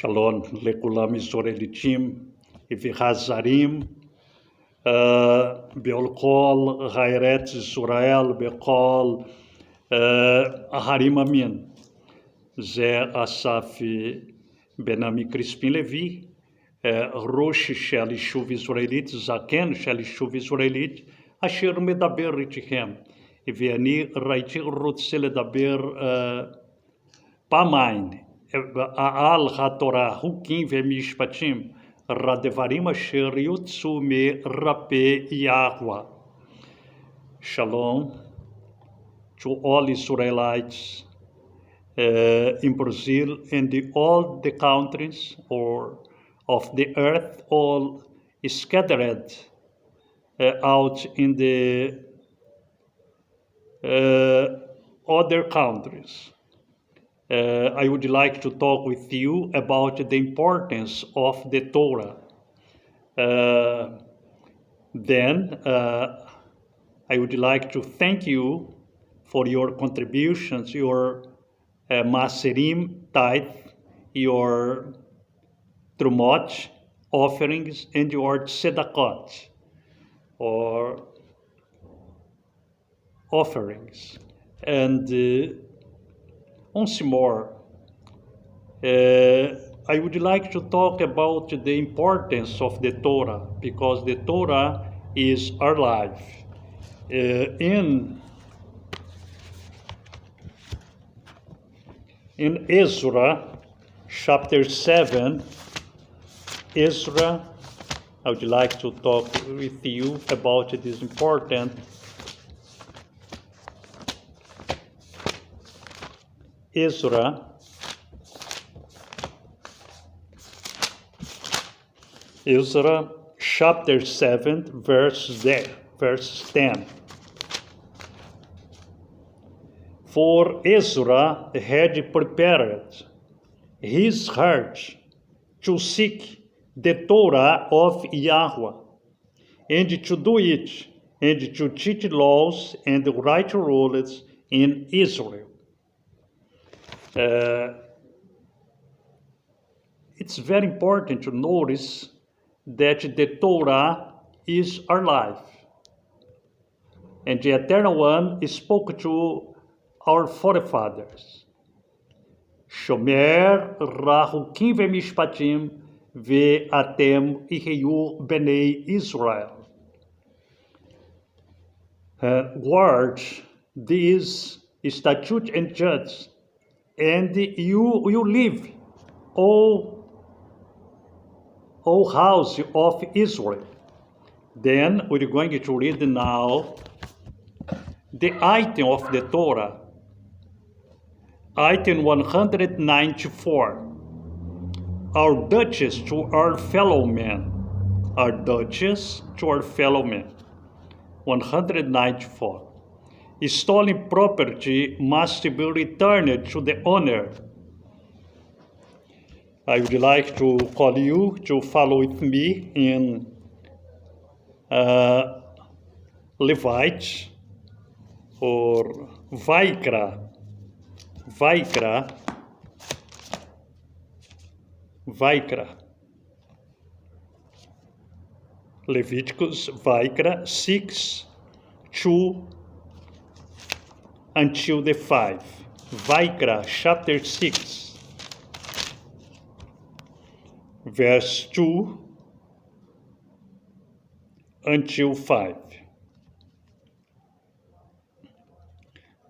Shalom לכולם ישראליתים וחזרים בכל הארץ ישראל, בכל ההרים המין. זה אסף בנמי קריספין לוי, ראש של יישוב ישראלית, זקן של יישוב ישראלית, אשר מדבר איתכם. ואני רוצה לדבר פעמיים על התורה, חוקים ומשפטים, הדברים אשר יוצאו מרפא יהוה. Shalom to all Israelites in Brazil and all the countries of the earth, all scattered out in the other countries. I would like to talk with you about the importance of the Torah. Then I would like to thank you for your contributions, your Maserim tithe, your Trumot offerings, and your Tzedakot, or offerings. And once more, I would like to talk about the importance of the Torah, because the Torah is our life. In Ezra, chapter 7, Ezra, I would like to talk with you about this important Ezra chapter 7 verse 10. For Ezra had prepared his heart to seek the Torah of Yahweh, and to do it, and to teach laws and write rules in Israel. It's very important to notice that the Torah is our life. And the Eternal One spoke to our forefathers. Shomer rahukim ve'mishpatim ve'atem iheyu b'nei Israel. Guard these statutes and judges, and you live, O house of Israel. Then we're going to read now the item of the Torah. Item 194. Our duties to our fellow men. Our duties to our fellow men. 194. Stolen property must be returned to the owner. I would like to call you to follow with me in Levi or Vaikra. Leviticus, Vaikra 6, 2 until the 5. Vaikra chapter 6, verse 2 until 5.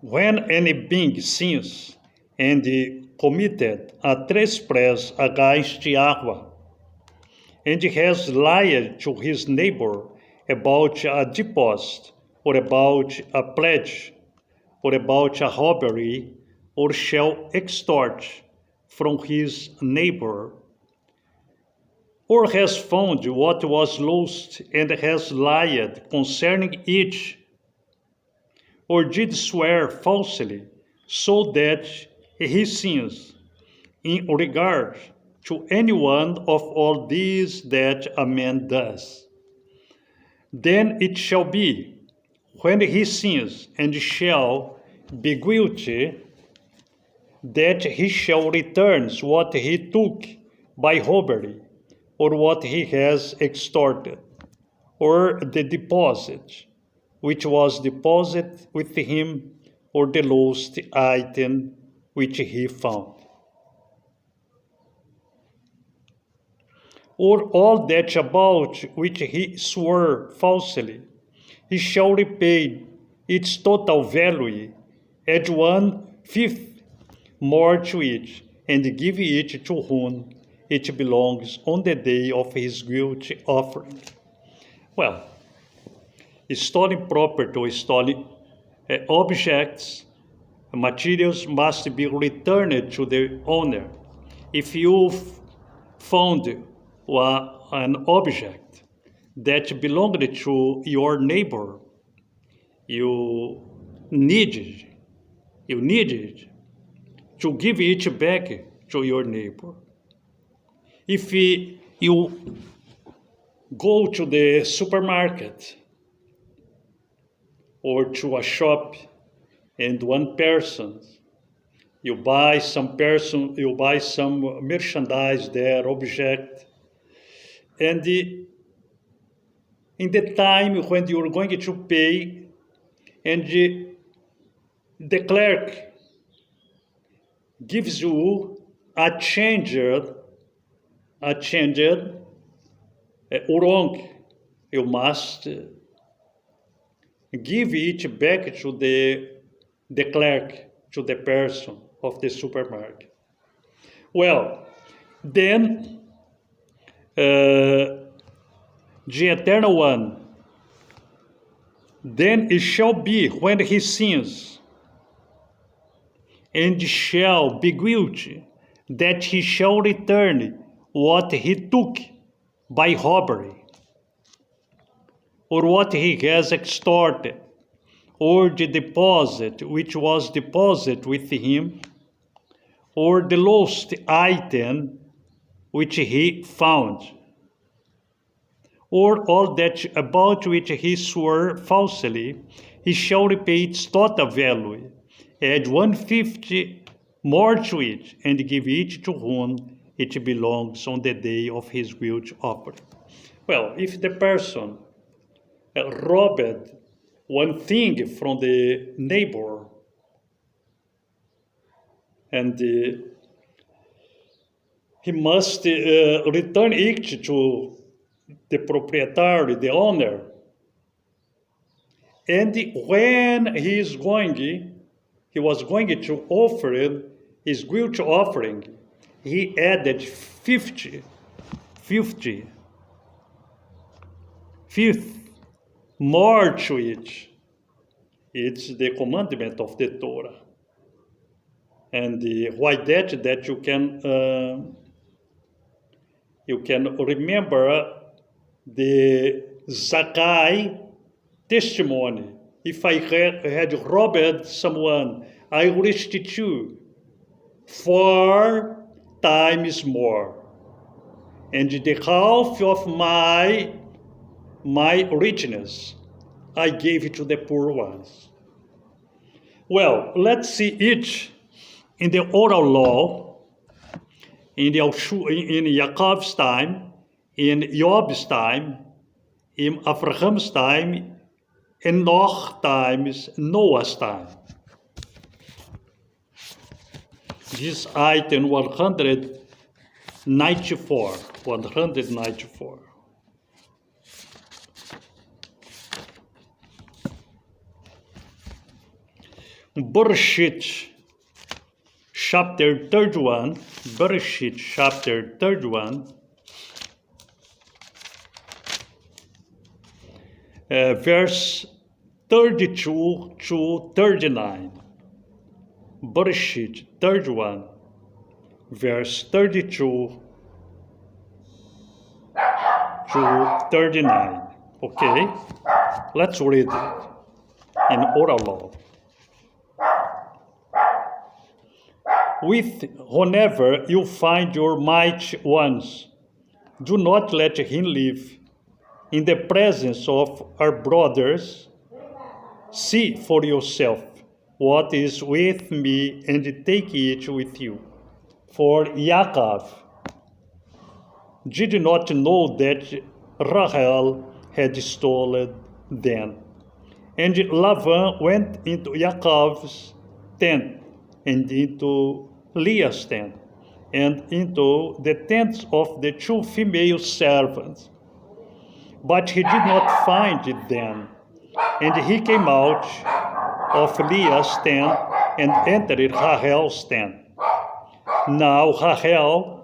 When any being sins and committed a trespass against Yahweh, and has lied to his neighbor about a deposit, or about a pledge, or about a robbery, or shall extort from his neighbor, or has found what was lost and has lied concerning it, or did swear falsely, so that he sins, in regard to any one of all these that a man does. Then it shall be, when he sins and shall be guilty, that he shall return what he took by robbery, or what he has extorted, or the deposit, which was deposited with him, or the lost item which he found. Or all that about which he swore falsely, he shall repay its total value, add 1/5 more to it, and give it to whom it belongs on the day of his guilt offering. Well, stolen property or stolen objects, materials must be returned to the owner. If you found an object that belonged to your neighbor, you needed to give it back to your neighbor. If you go to the supermarket or to a shop and one person, you buy some merchandise there, object, and in the time when you're going to pay, and the clerk gives you a changed wrong, you must give it back to the clerk, to the person of the supermarket. Well, then the Eternal One, then it shall be when he sins, and shall be guilty, that he shall return what he took by robbery, or what he has extorted, or the deposit which was deposited with him, or the lost item which he found, or all that about which he swore falsely, he shall repay its total value, add 1/5 more to it, and give it to whom it belongs on the day of his guilt offering. Well, if the person robbed one thing from the neighbor, and he must return it to the proprietary, the owner. And when he was going to offer his guilt offering, he added 50 more to it. It's the commandment of the Torah. And why that you can remember the Zakkai testimony. If I had robbed someone, I will restitute 4 times more, and the half of my richness I gave it to the poor ones. Well, let's see it in the oral law, in Yaakov's time, in Job's time, in Abraham's time, and Noah's time. This item 194. Bereshit, chapter 31, verse 32 to 39. Bereshit 31, verse 32 to 39. Okay, let's read it in oral law. Whenever you find your mighty ones, do not let him live. In the presence of our brothers, see for yourself what is with me, and take it with you. For Yaakov did not know that Rachel had stolen them. And Laban went into Yaakov's tent and into Leah's tent and into the tents of the two female servants. But he did not find them. And he came out of Leah's tent and entered Rachel's tent. Now Rachel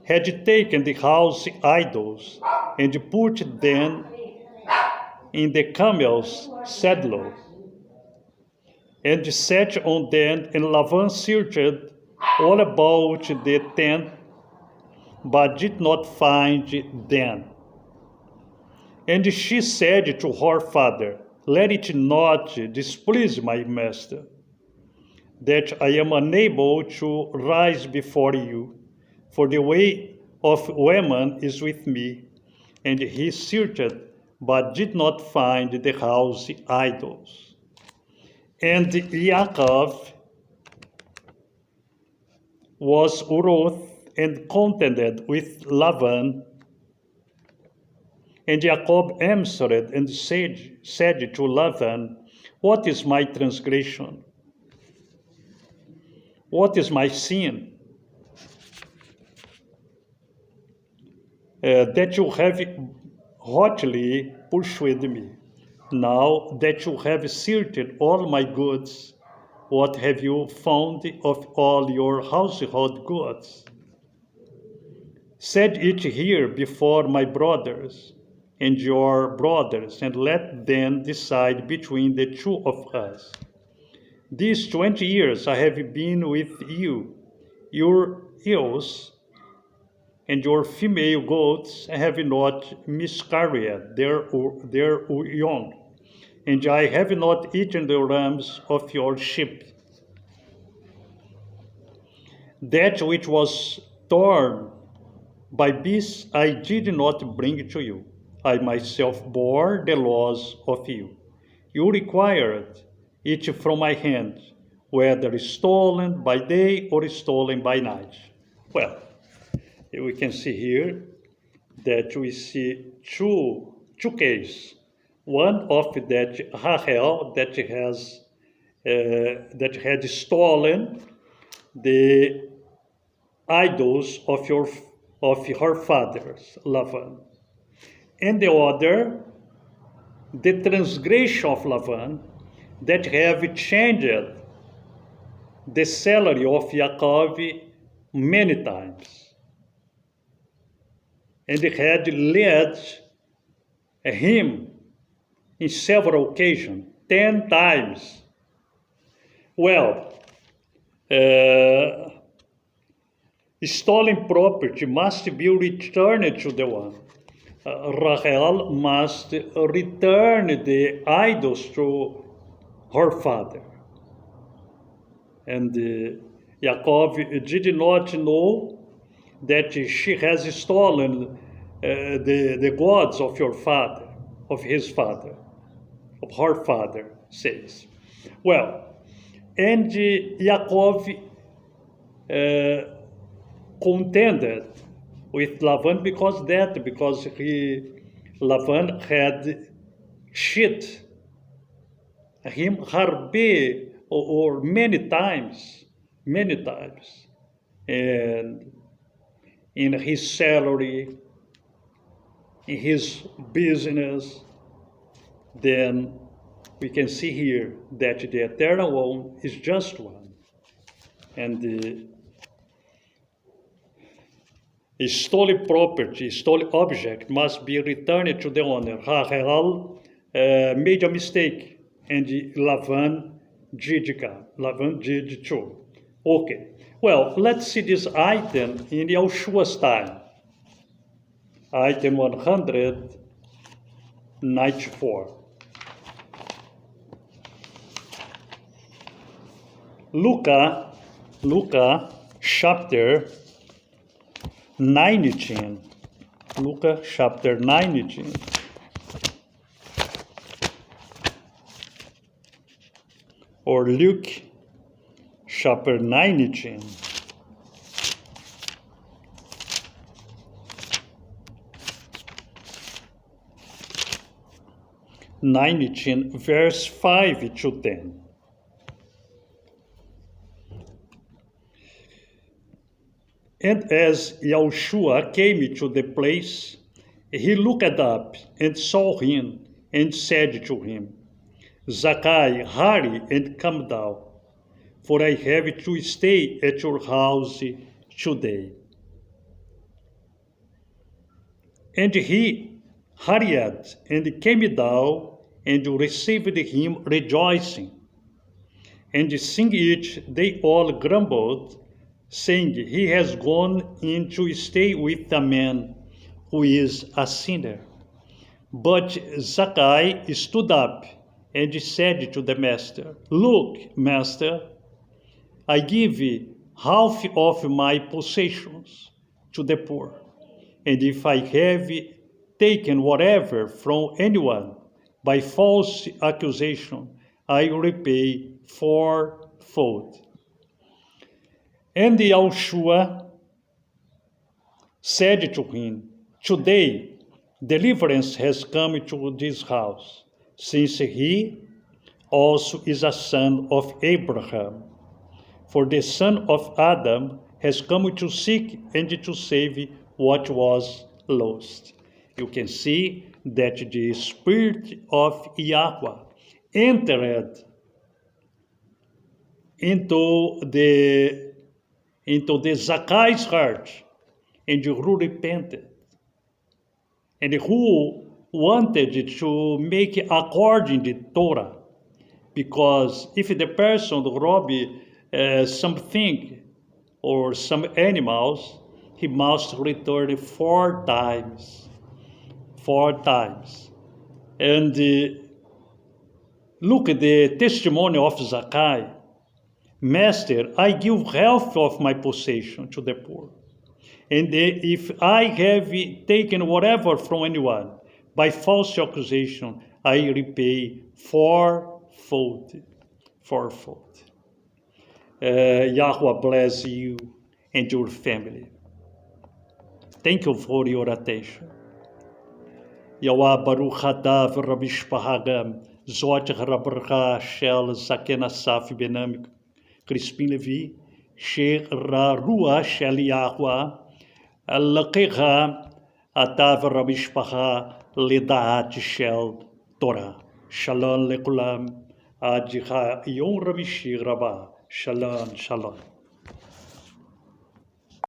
had taken the house idols and put them in the camel's saddle, and sat on them, and Laban searched all about the tent, but did not find them. And she said to her father, "Let it not displease my master, that I am unable to rise before you, for the way of women is with me." And he searched, but did not find the house idols. And Yaakov was wroth and contended with Laban. And Jacob answered and said to Laban, "What is my transgression? What is my sin? That you have hotly pursued me. Now that you have searched all my goods, what have you found of all your household goods? Set it here before my brothers and your brothers, and let them decide between the two of us. These 20 years I have been with you. Your ewes and your female goats have not miscarried their young, and I have not eaten the rams of your sheep. That which was torn by beasts I did not bring to you. I myself bore the loss of you. You required it from my hand, whether stolen by day or stolen by night. Well, we can see here that we see two cases. One of that Rachel that had stolen the idols of her father's Laban, and the other, the transgression of Laban, that have changed the salary of Yaakov many times, and had led him in several occasions, 10 times. Well, stolen property must be returned to the one. Rachel must return the idols to her father. And Yaakov did not know that she has stolen the gods of your father, of his father, of her father, says. Well, and Yaakov contended with Laban because Laban had cheated him harbe or many times, and in his salary, in his business. Then we can see here that the eternal one is just one, and the stolen property, stolen object must be returned to the owner. Rachel made a mistake, and Laban did too. Okay, well, let's see this item in Yeshua's time. Item 194. Luca chapter 19. Luca chapter 19. Or Luke chapter 19. 19, verse 5 to 10. And as Yahushua came to the place, he looked up and saw him and said to him, Zacchaeus, hurry and come down, for I have to stay at your house today. And he hurried and came down and received him rejoicing. And seeing it, they all grumbled, saying, He has gone in to stay with a man who is a sinner. But Zacchaeus stood up and said to the master, Look, master, I give half of my possessions to the poor. And if I have taken whatever from anyone by false accusation, I repay fourfold. And Yahushua said to him, Today deliverance has come to this house, since he also is a son of Abraham. For the son of Adam has come to seek and to save what was lost. You can see that the Spirit of Yahweh entered into the Zacchaeus' heart, and who repented, and who wanted to make according to Torah. Because if the person robbed something or some animals, he must return 4 times. 4 times. And look at the testimony of Zacchaeus. Master, I give half of my possession to the poor. And if I have taken whatever from anyone by false accusation, I repay fourfold. Fourfold. Yahweh bless you and your family. Thank you for your attention. Yahweh Baruch Hadav Rabish Pahagam, Zot Rabracha Shel Zaken Assaf Benami, Crispin Levi, Sheikh Rarua Shel Yahweh, Lakecha Atav Rabish Paha, Ledaat Shel Torah. Shalom Lekulam, Adjicha Yon Rabishi Rabba. Shalom, shalom.